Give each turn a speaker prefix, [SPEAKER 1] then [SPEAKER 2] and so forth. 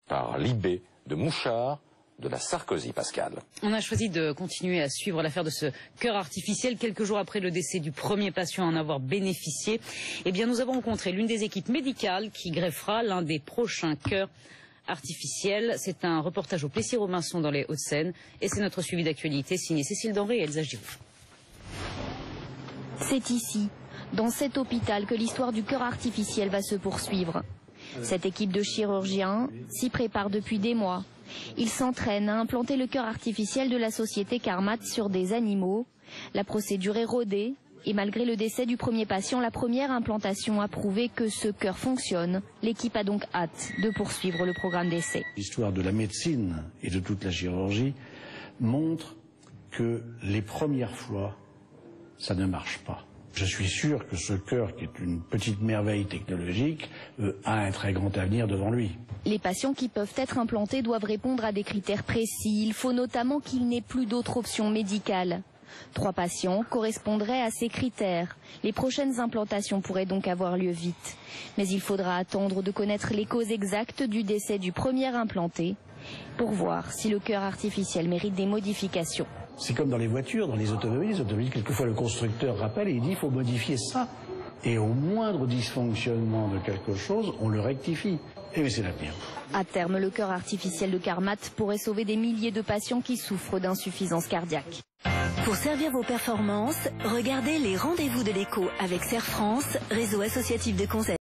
[SPEAKER 1] par l'IB de Mouchard de la Sarkozy, Pascal.
[SPEAKER 2] On a choisi de continuer à suivre l'affaire de ce cœur artificiel quelques jours après le décès du premier patient à en avoir bénéficié. Eh bien, nous avons rencontré l'une des équipes médicales qui greffera l'un des prochains cœurs artificiels. C'est un reportage au Plessis-Robinson dans les Hauts-de-Seine et c'est notre suivi d'actualité signé Cécile Denré et Elsa Giroux.
[SPEAKER 3] C'est ici, dans cet hôpital, que l'histoire du cœur artificiel va se poursuivre. Cette équipe de chirurgiens s'y prépare depuis des mois. Ils s'entraînent à implanter le cœur artificiel de la société Carmat sur des animaux. La procédure est rodée et malgré le décès du premier patient, la première implantation a prouvé que ce cœur fonctionne. L'équipe a donc hâte de poursuivre le programme d'essai.
[SPEAKER 4] L'histoire de la médecine et de toute la chirurgie montre que les premières fois, ça ne marche pas. Je suis sûr que ce cœur, qui est une petite merveille technologique, a un très grand avenir devant lui.
[SPEAKER 3] Les patients qui peuvent être implantés doivent répondre à des critères précis. Il faut notamment qu'il n'ait plus d'autre option médicale. 3 patients correspondraient à ces critères. Les prochaines implantations pourraient donc avoir lieu vite. Mais il faudra attendre de connaître les causes exactes du décès du premier implanté pour voir si le cœur artificiel mérite des modifications.
[SPEAKER 4] C'est comme dans les voitures, dans les automobiles, quelquefois le constructeur rappelle et il dit il faut modifier ça. Et au moindre dysfonctionnement de quelque chose, on le rectifie. Et mais c'est l'avenir.
[SPEAKER 3] À terme, le cœur artificiel de Carmat pourrait sauver des milliers de patients qui souffrent d'insuffisance cardiaque.
[SPEAKER 5] Pour servir vos performances, regardez les rendez-vous de l'écho avec Serre France, réseau associatif de conseil.